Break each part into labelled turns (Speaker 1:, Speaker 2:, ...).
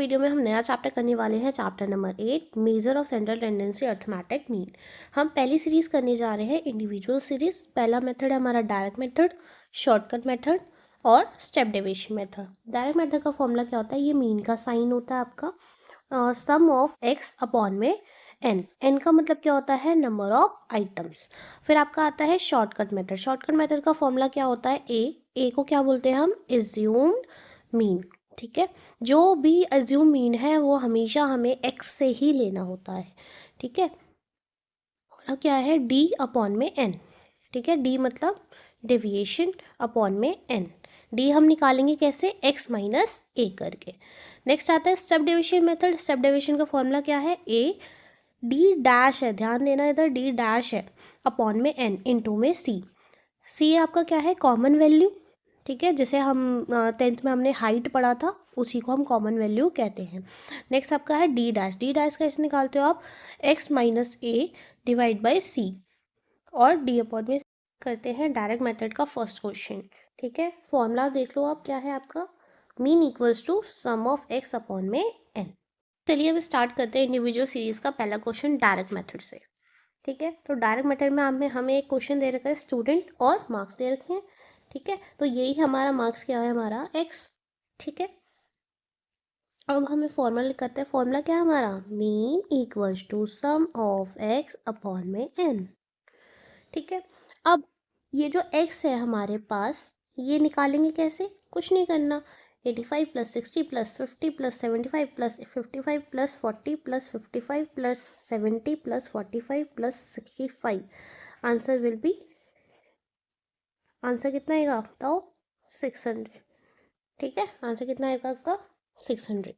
Speaker 1: Video में हम नया चैप्टर करने वाले हैं, chapter number 8 measure of central tendency arithmetic mean. हम पहली सीरीज करने जा रहे हैं इंडिविजुअल सीरीज। पहला मेथड है हमारा डायरेक्ट मेथड, शॉर्टकट मेथड और step deviation method. Direct method का फॉर्मूला क्या होता है, ये मीन का साइन होता है आपका, सम ऑफ एक्स अपॉन में एन। एन का मतलब क्या होता है, नंबर ऑफ आइटम्स। फिर आपका आता है शॉर्टकट मेथड। शॉर्टकट मेथड का फॉर्मूला क्या होता है, ए को क्या बोलते हैं हम, एज्यूम्ड मीन। ठीक है, जो भी एज्यूम मीन है वो हमेशा हमें एक्स से ही लेना होता है। ठीक है, और क्या है, डी अपॉन में एन। ठीक है, डी मतलब डेविएशन अपॉन में एन। डी हम निकालेंगे कैसे, एक्स माइनस ए करके। नेक्स्ट आता है step deviation method. Step deviation का फॉर्मूला क्या है, ए डी डैश है, ध्यान देना इधर डी डैश है, अपॉन में एन, इनटू में सी। सी आपका क्या है, कॉमन वैल्यू। ठीक है, जैसे हम 10th में हमने हाइट पढ़ा था, उसी को हम कॉमन वैल्यू कहते हैं। नेक्स्ट आपका है डी डैश। डी डैश कैसे निकालते हो आप, X minus A divide by C, और डी अपॉन में करते हैं डायरेक्ट मेथड का फर्स्ट क्वेश्चन। ठीक है, फॉर्मूला देख लो आप, क्या है आपका, mean equals to sum of x upon में एन। चलिए अब स्टार्ट करते हैं इंडिविजुअल सीरीज का पहला क्वेश्चन डायरेक्ट मेथड से। ठीक है, तो डायरेक्ट मेथड में हमें एक क्वेश्चन दे रखा है स्टूडेंट, और मार्क्स दे रखे हैं। ठीक है, तो यही हमारा मार्क्स क्या है, हमारा एक्स। ठीक है, अब हमें फॉर्मूला करते हैं। फॉर्मूला क्या है हमारा, mean equals to sum of x upon में एन। ठीक है, अब ये जो एक्स है हमारे पास, ये निकालेंगे कैसे, कुछ नहीं करना। 85 plus 60 plus 50 plus 75 plus 55 plus 40 plus 55 plus 70 plus 45 plus 65। Answer will B, answer कितना आएगा बताओ, 600। ठीक है, आंसर कितना आएगा आपका, 600।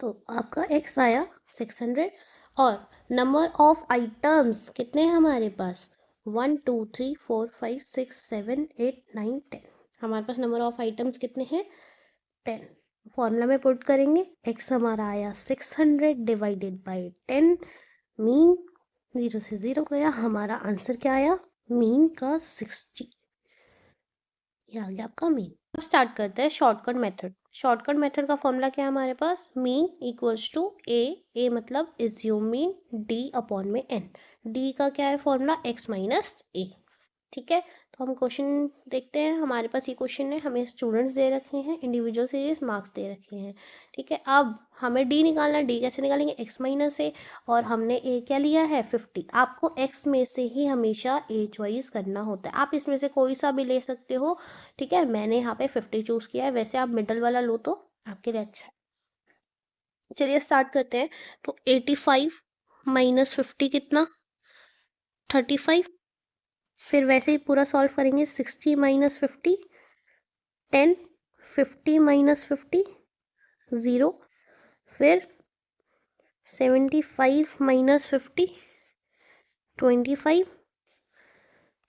Speaker 1: तो आपका एक्स आया 600, और नंबर ऑफ आइटम्स कितने हैं हमारे पास, 1 2 3 4 5 6 7 8 9 10। हमारे पास नंबर ऑफ आइटम्स कितने हैं, 10। फॉर्मूला में पुट करेंगे, एक्स हमारा आया 600 डिवाइडेड बाई 10, मीन 0 से 0 गया, हमारा आंसर क्या आया, मीन का 60। ये आ गया आपका मीन। अब स्टार्ट करते हैं शॉर्टकट मेथड। शॉर्टकट मेथड का फॉर्मूला क्या है हमारे पास, मीन इक्वल्स टू ए मतलब एज्यूम मीन, डी अपॉन में एन। डी का क्या है फॉर्मूला, एक्स माइनस ए। ठीक है, तो हम क्वेश्चन देखते हैं। हमारे पास ये क्वेश्चन है, हमें स्टूडेंट्स दे रखे हैं, इंडिविजुअल सीरीज मार्क्स दे रखे हैं। ठीक है, अब हमें डी निकालना है। डी कैसे निकालेंगे, एक्स माइनस ए, और हमने ए क्या लिया है, 50। आपको एक्स में से ही हमेशा ए चॉइस करना होता है, आप इसमें से कोई सा भी ले सकते हो। ठीक है, मैंने यहाँ पे 50 चूज किया है, वैसे आप मिडल वाला लो तो आपके लिए अच्छा है। चलिए स्टार्ट करते हैं। तो 85 माइनस 50 कितना, 35। फिर वैसे ही पूरा सॉल्व करेंगे, 60 माइनस 50 10, 50 माइनस 50 0, फिर 75 माइनस 50 25,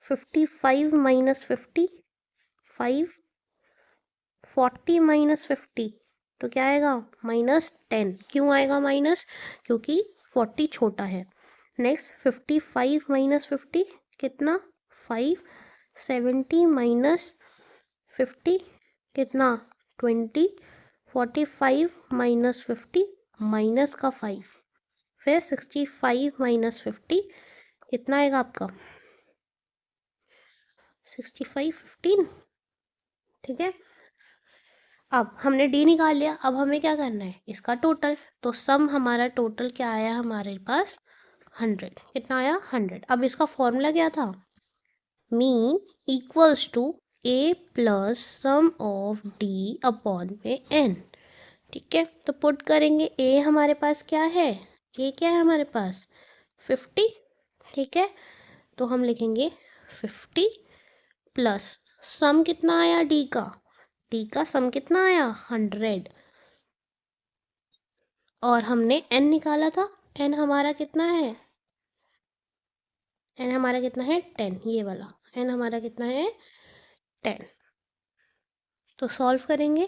Speaker 1: 55 माइनस 50 5, 40 माइनस 50, तो क्या आएगा, -10। क्यों आएगा माइनस, क्योंकि 40 छोटा है। नेक्स्ट 55 माइनस 50 कितना, 5, 70 माइनस 50 कितना, 20, 45 माइनस 50 माइनस का 5, फिर 65 माइनस 50 कितना आएगा आपका, 65 15। ठीक है, अब हमने डी निकाल लिया, अब हमें क्या करना है, इसका टोटल। तो सम हमारा टोटल क्या आया हमारे पास, 100। कितना आया, 100। अब इसका फॉर्मूला क्या था, mean equals to a plus sum of d upon में एन। ठीक है, तो पुट करेंगे, ए हमारे पास क्या है, ए क्या है हमारे पास, 50। ठीक है, तो हम लिखेंगे 50 प्लस सम कितना आया डी का, डी का सम कितना आया, 100, और हमने एन निकाला था, एन हमारा कितना है, एन हमारा कितना है 10, ये वाला एन हमारा कितना है 10। तो सॉल्व करेंगे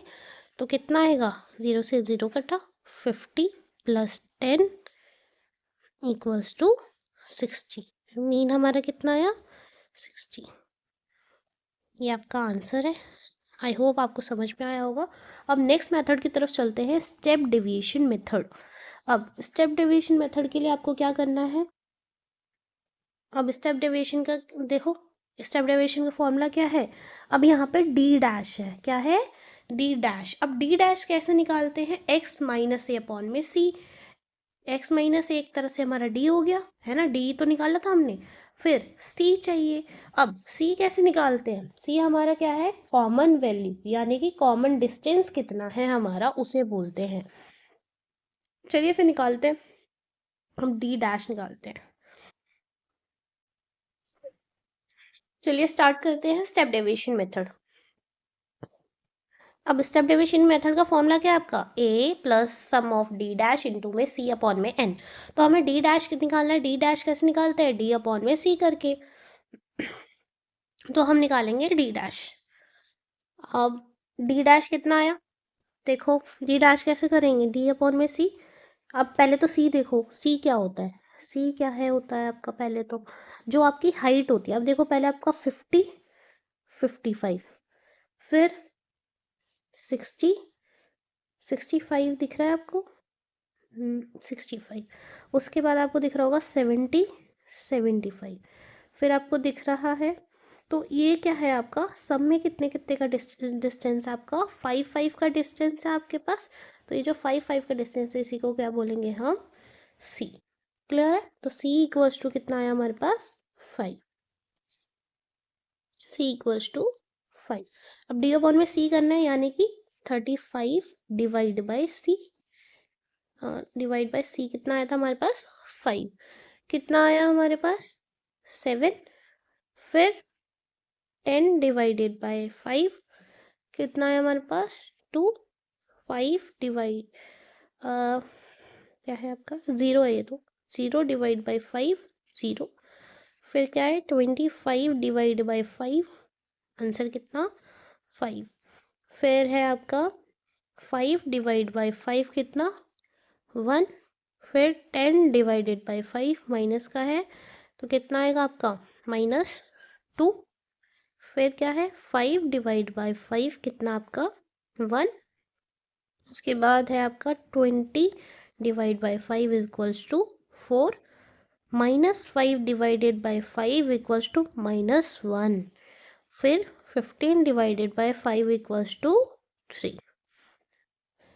Speaker 1: तो कितना आएगा, 0 से 0 कटा, 50 प्लस 10 इक्वल्स टू 60। मीन हमारा कितना आया, 60। ये आपका आंसर है। आई होप आपको समझ में आया होगा। अब नेक्स्ट मेथड की तरफ चलते हैं, स्टेप डेविएशन मेथड। अब स्टेप डेविएशन मेथड के लिए आपको क्या करना है, अब स्टेप डेविएशन का देखो, स्टेप डेविएशन का फॉर्मूला क्या है, अब यहाँ पे डी डैश है, क्या है, डी डैश। अब डी डैश कैसे निकालते हैं, एक्स माइनस ए अपॉन में सी। एक्स माइनस ए एक तरह से हमारा डी हो गया है ना, डी तो निकाला था हमने। फिर सी चाहिए, अब सी कैसे निकालते हैं, सी हमारा क्या है, कॉमन वैल्यू, यानी कि कॉमन डिस्टेंस कितना है हमारा उसे बोलते हैं। चलिए फिर निकालते हैं, हम डी डैश निकालते हैं। चलिए स्टार्ट करते हैं स्टेप डेविएशन मेथड। अब स्टेप डेविएशन मेथड का फॉर्मूला क्या है आपका, a plus sum of D dash into में c अपॉन में n। तो हमें डी डैश निकालना है, डी डैश कैसे निकालते हैं, d अपॉन में c करके। तो हम निकालेंगे डी डैश। अब डी डैश कितना आया, देखो डी डैश कैसे करेंगे, d अपॉन में c। अब पहले तो c देखो, c क्या होता है, c क्या है, होता है आपका पहले तो जो आपकी हाइट होती है। अब देखो पहले आपका 50, 55, फिर 60, 65 दिख रहा है आपको, 65, उसके बाद आपको दिख रहा होगा 70, 75, फिर आपको दिख रहा है। तो ये क्या है आपका, सब में कितने कितने का डिस्टेंस है आपका, 5 5 का डिस्टेंस है आपके पास। तो ये जो 5 5 का डिस्टेंस है इसी को क्या बोलेंगे हम, सी। क्लियर है, तो सी इक्वल्स टू कितना आया हमारे पास, 5। सी इक्वल्स टू 5। अब डी अपॉन में सी करना है, यानी कि 35 divide by C, divide by C कितना आया था हमारे पास, 5। कितना आया हमारे पास, 7। फिर 10 डिवाइडेड बाय 5 कितना आया हमारे पास, 2। 5 डिवाइड क्या है आपका, 0 है ये तो, 0 डिवाइड बाई 5, 0। फिर क्या है, 25 डिवाइड बाई 5, आंसर कितना, 5। फिर है आपका 5 डिवाइड बाई 5 कितना, 1। फिर 10 डिवाइडेड बाई 5 माइनस का है, तो कितना आएगा आपका, -2। फिर क्या है, 5 डिवाइड बाई 5 कितना आपका, 1। उसके बाद है आपका 20 divide by 5 equals to 4, -5 divided by 5 equals to -1। फिर 15 divided by 5 equals to 3।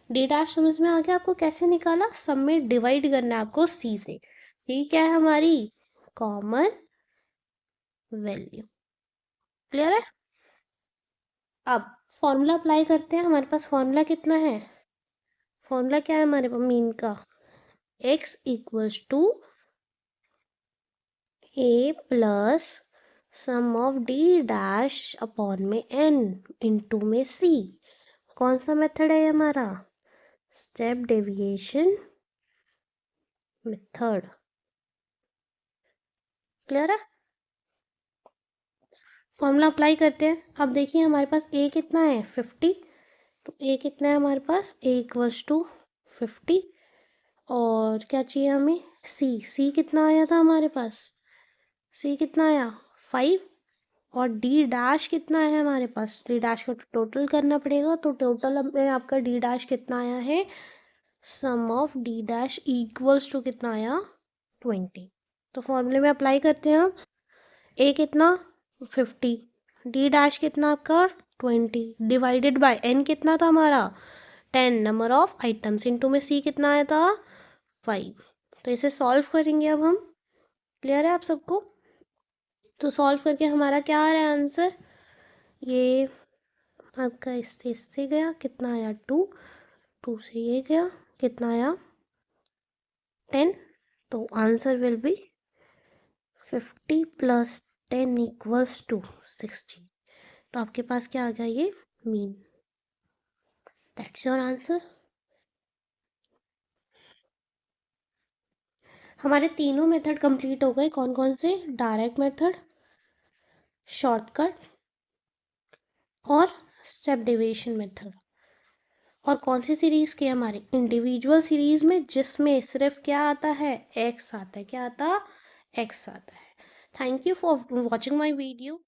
Speaker 1: D dash समझ में आ गया आपको कैसे निकाला, सब में डिवाइड करना है आपको सी से। ठीक है, हमारी कॉमन वैल्यू। क्लियर है, अब फॉर्मूला अप्लाई करते हैं। हमारे पास फॉर्मूला कितना है, फॉर्मूला क्या है हमारे पास मीन का, x equals to a plus sum of D dash upon में n इंटू में c। कौन सा मेथड है ये हमारा, स्टेप डेविएशन मेथड। क्लियर है, फॉर्मूला अप्लाई करते हैं। अब देखिए हमारे पास a कितना है, 50। तो a कितना है हमारे पास, a इक्वल्स टू 50। और क्या चाहिए हमें, c कितना आया था हमारे पास, c कितना आया, 5। और डी डैश कितना है हमारे पास, डी डैश को टोटल करना पड़ेगा। तो टोटल में आपका डी डैश कितना आया है, sum of D dash equals to कितना आया, 20। तो फॉर्मूले में अप्लाई करते हैं हम, ए कितना, 50, डी डैश कितना आपका, 20, डिवाइडेड बाय एन कितना था हमारा, 10 नंबर ऑफ आइटम्स, इनटू में सी कितना आया था, 5। तो इसे सॉल्व करेंगे अब हम। क्लियर है आप सबको, तो सॉल्व करके हमारा क्या आ रहा है आंसर, ये आपका इससे गया कितना आया, 2, 2 से ये गया कितना आया, 10। तो answer will be 50 plus 10 equals to 60। तो आपके पास क्या आ गया, ये मीन। That's your answer. हमारे तीनों मेथड कंप्लीट हो गए, कौन कौन से, डायरेक्ट मेथड, शॉर्टकट और स्टेप डेविएशन मेथड। और कौन सी सीरीज की, हमारी इंडिविजुअल सीरीज में, जिसमें सिर्फ क्या आता है, एक्स आता है, क्या आता, एक्स आता है। Thank you for watching my video.